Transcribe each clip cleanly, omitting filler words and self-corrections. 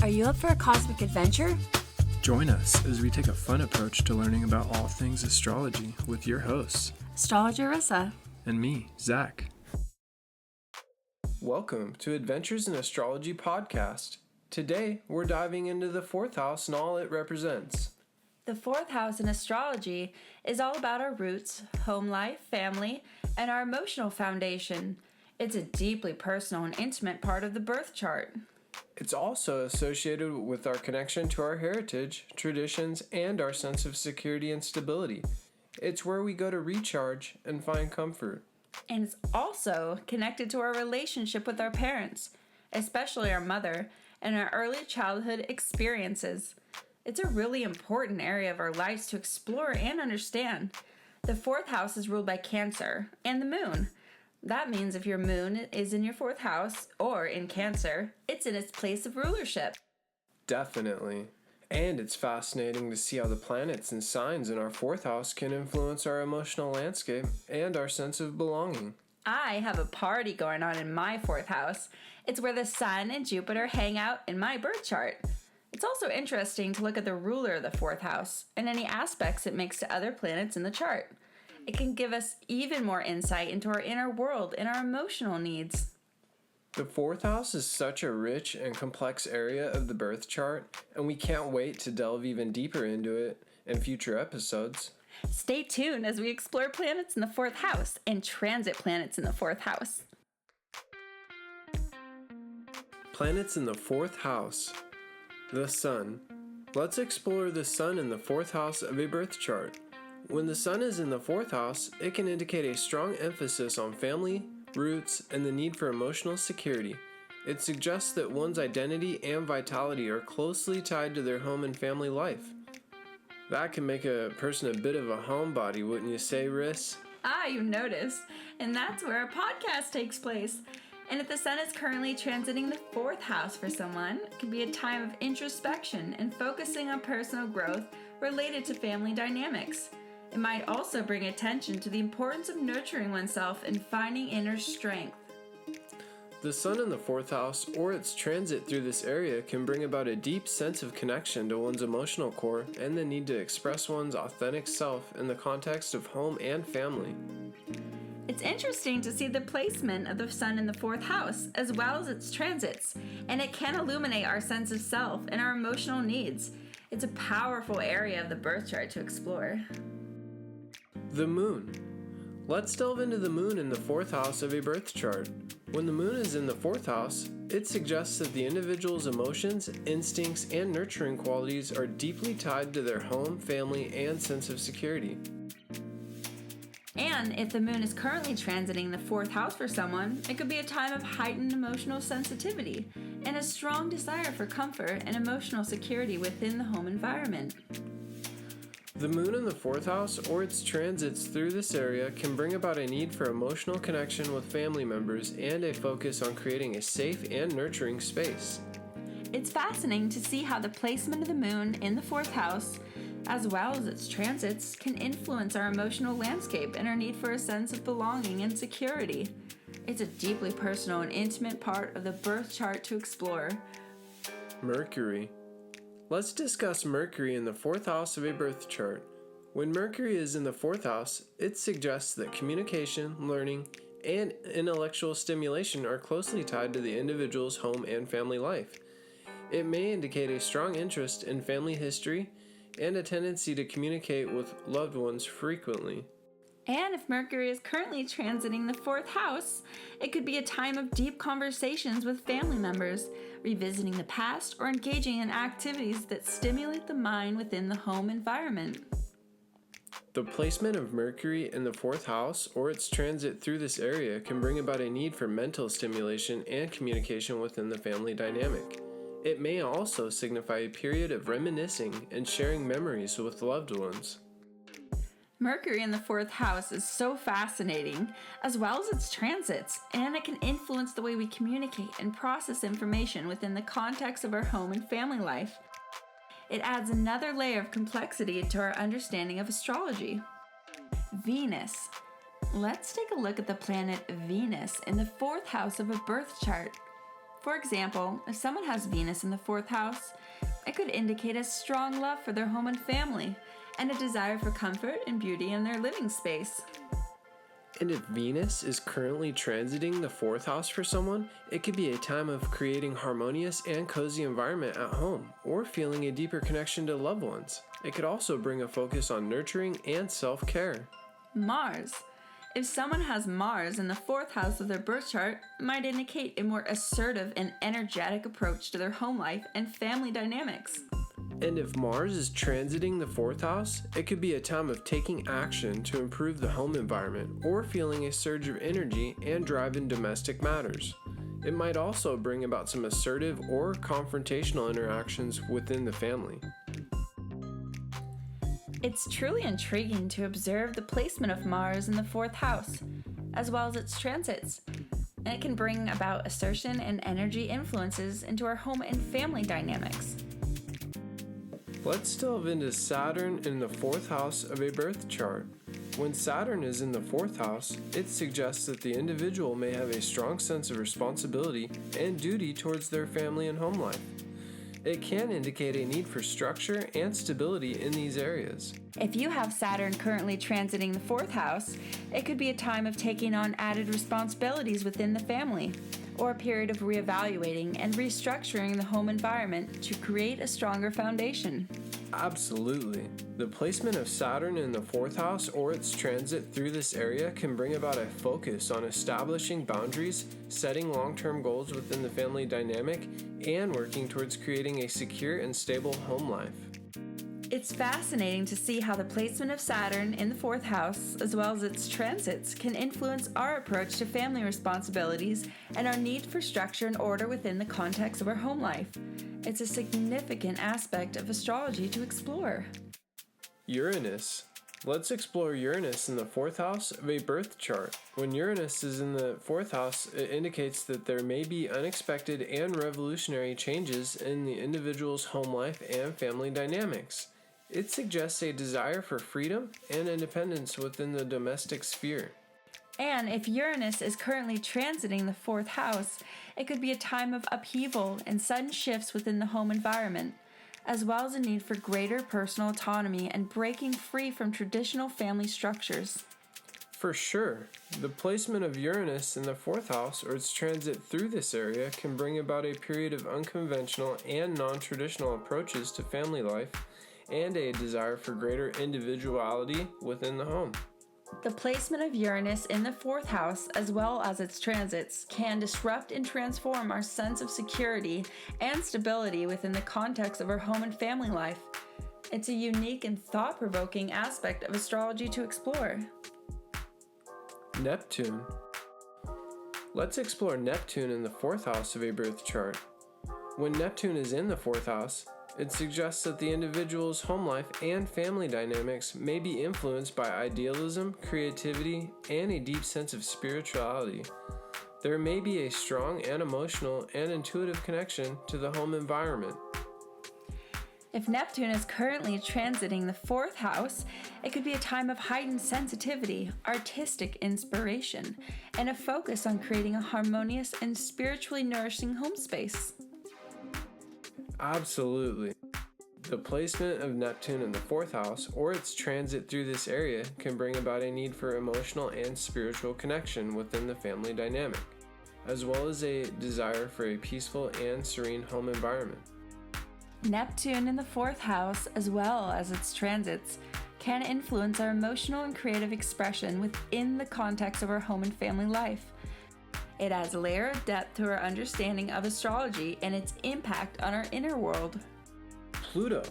Are you up for a cosmic adventure? Join us as we take a fun approach to learning about all things astrology with your hosts, Astrology Rissa. And me, Zach. Welcome to Adventures in Astrology podcast. Today, we're diving into the fourth house and all it represents. The fourth house in astrology is all about our roots, home life, family, and our emotional foundation. It's a deeply personal and intimate part of the birth chart. It's also associated with our connection to our heritage, traditions, and our sense of security and stability. It's where we go to recharge and find comfort. And it's also connected to our relationship with our parents, especially our mother, and our early childhood experiences. It's a really important area of our lives to explore and understand. The fourth house is ruled by Cancer and the moon. That means if your moon is in your fourth house or in Cancer, it's in its place of rulership. Definitely. And it's fascinating to see how the planets and signs in our fourth house can influence our emotional landscape and our sense of belonging. I have a party going on in my fourth house. It's where the Sun and Jupiter hang out in my birth chart. It's also interesting to look at the ruler of the fourth house and any aspects it makes to other planets in the chart. It can give us even more insight into our inner world and our emotional needs. The fourth house is such a rich and complex area of the birth chart, and we can't wait to delve even deeper into it in future episodes. Stay tuned as we explore planets in the fourth house and transit planets in the fourth house. Planets in the fourth house. The Sun. Let's explore the Sun in the fourth house of a birth chart. When the Sun is in the fourth house, it can indicate a strong emphasis on family, roots, and the need for emotional security. It suggests that one's identity and vitality are closely tied to their home and family life. That can make a person a bit of a homebody, wouldn't you say, Riss? You notice. And that's where our podcast takes place. And if the Sun is currently transiting the fourth house for someone, it can be a time of introspection and focusing on personal growth related to family dynamics. It might also bring attention to the importance of nurturing oneself and finding inner strength. The Sun in the fourth house or its transit through this area can bring about a deep sense of connection to one's emotional core and the need to express one's authentic self in the context of home and family. It's interesting to see the placement of the Sun in the fourth house, as well as its transits, and it can illuminate our sense of self and our emotional needs. It's a powerful area of the birth chart to explore. The Moon. Let's delve into the Moon in the fourth house of a birth chart. When the Moon is in the fourth house, it suggests that the individual's emotions, instincts, and nurturing qualities are deeply tied to their home, family, and sense of security. And if the Moon is currently transiting the fourth house for someone, it could be a time of heightened emotional sensitivity and a strong desire for comfort and emotional security within the home environment. The Moon in the fourth house or its transits through this area can bring about a need for emotional connection with family members and a focus on creating a safe and nurturing space. It's fascinating to see how the placement of the Moon in the fourth house, as well as its transits, can influence our emotional landscape and our need for a sense of belonging and security. It's a deeply personal and intimate part of the birth chart to explore. Mercury. Let's discuss Mercury in the fourth house of a birth chart. When Mercury is in the fourth house, it suggests that communication, learning, and intellectual stimulation are closely tied to the individual's home and family life. It may indicate a strong interest in family history and a tendency to communicate with loved ones frequently. And if Mercury is currently transiting the fourth house, it could be a time of deep conversations with family members, revisiting the past, or engaging in activities that stimulate the mind within the home environment. The placement of Mercury in the fourth house or its transit through this area can bring about a need for mental stimulation and communication within the family dynamic. It may also signify a period of reminiscing and sharing memories with loved ones. Mercury in the fourth house is so fascinating, as well as its transits, and it can influence the way we communicate and process information within the context of our home and family life. It adds another layer of complexity to our understanding of astrology. Venus. Let's take a look at the planet Venus in the fourth house of a birth chart. For example, if someone has Venus in the fourth house, it could indicate a strong love for their home and family, and a desire for comfort and beauty in their living space. And if Venus is currently transiting the fourth house for someone, it could be a time of creating harmonious and cozy environment at home, or feeling a deeper connection to loved ones. It could also bring a focus on nurturing and self-care. Mars. If someone has Mars in the fourth house of their birth chart, it might indicate a more assertive and energetic approach to their home life and family dynamics. And if Mars is transiting the fourth house, it could be a time of taking action to improve the home environment or feeling a surge of energy and drive in domestic matters. It might also bring about some assertive or confrontational interactions within the family. It's truly intriguing to observe the placement of Mars in the fourth house, as well as its transits, and it can bring about assertion and energy influences into our home and family dynamics. Let's delve into Saturn in the fourth house of a birth chart. When Saturn is in the fourth house, it suggests that the individual may have a strong sense of responsibility and duty towards their family and home life. It can indicate a need for structure and stability in these areas. If you have Saturn currently transiting the fourth house, it could be a time of taking on added responsibilities within the family, or a period of reevaluating and restructuring the home environment to create a stronger foundation. Absolutely. The placement of Saturn in the fourth house or its transit through this area can bring about a focus on establishing boundaries, setting long-term goals within the family dynamic, and working towards creating a secure and stable home life. It's fascinating to see how the placement of Saturn in the fourth house, as well as its transits, can influence our approach to family responsibilities and our need for structure and order within the context of our home life. It's a significant aspect of astrology to explore. Uranus. Let's explore Uranus in the fourth house of a birth chart. When Uranus is in the fourth house, it indicates that there may be unexpected and revolutionary changes in the individual's home life and family dynamics. It suggests a desire for freedom and independence within the domestic sphere. And if Uranus is currently transiting the fourth house, it could be a time of upheaval and sudden shifts within the home environment, as well as a need for greater personal autonomy and breaking free from traditional family structures. For sure, the placement of Uranus in the fourth house or its transit through this area can bring about a period of unconventional and non-traditional approaches to family life and a desire for greater individuality within the home. The placement of Uranus in the fourth house, as well as its transits, can disrupt and transform our sense of security and stability within the context of our home and family life. It's a unique and thought-provoking aspect of astrology to explore. Neptune. Let's explore Neptune in the fourth house of a birth chart. When Neptune is in the fourth house, it suggests that the individual's home life and family dynamics may be influenced by idealism, creativity, and a deep sense of spirituality. There may be a strong and emotional and intuitive connection to the home environment. If Neptune is currently transiting the fourth house, it could be a time of heightened sensitivity, artistic inspiration, and a focus on creating a harmonious and spiritually nourishing home space. Absolutely. The placement of Neptune in the fourth house or its transit through this area can bring about a need for emotional and spiritual connection within the family dynamic, as well as a desire for a peaceful and serene home environment. Neptune in the fourth house, as well as its transits, can influence our emotional and creative expression within the context of our home and family life. It adds a layer of depth to our understanding of astrology and its impact on our inner world. Pluto.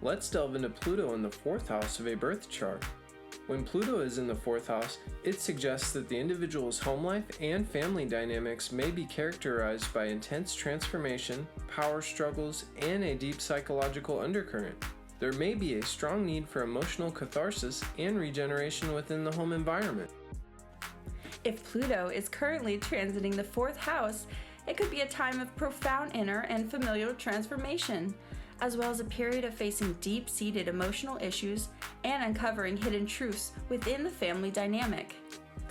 Let's delve into Pluto in the fourth house of a birth chart. When Pluto is in the fourth house, it suggests that the individual's home life and family dynamics may be characterized by intense transformation, power struggles, and a deep psychological undercurrent. There may be a strong need for emotional catharsis and regeneration within the home environment. If Pluto is currently transiting the fourth house, it could be a time of profound inner and familial transformation, as well as a period of facing deep-seated emotional issues and uncovering hidden truths within the family dynamic.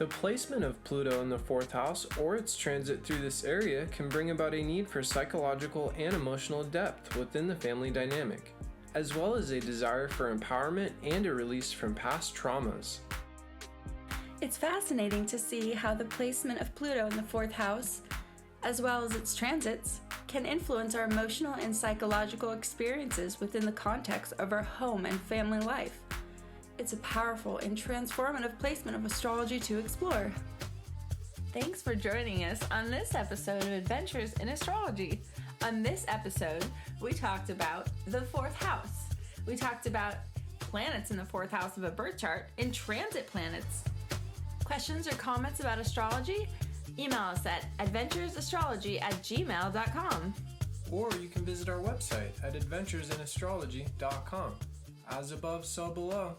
The placement of Pluto in the 4th house or its transit through this area can bring about a need for psychological and emotional depth within the family dynamic, as well as a desire for empowerment and a release from past traumas. It's fascinating to see how the placement of Pluto in the 4th house, as well as its transits, can influence our emotional and psychological experiences within the context of our home and family life. It's a powerful and transformative placement of astrology to explore. Thanks for joining us on this episode of Adventures in Astrology. On this episode, we talked about the 4th house. We talked about planets in the 4th house of a birth chart and transit planets. Questions or comments about astrology? Email us at adventuresastrology@gmail.com. Or you can visit our website at adventuresinastrology.com. As above, so below.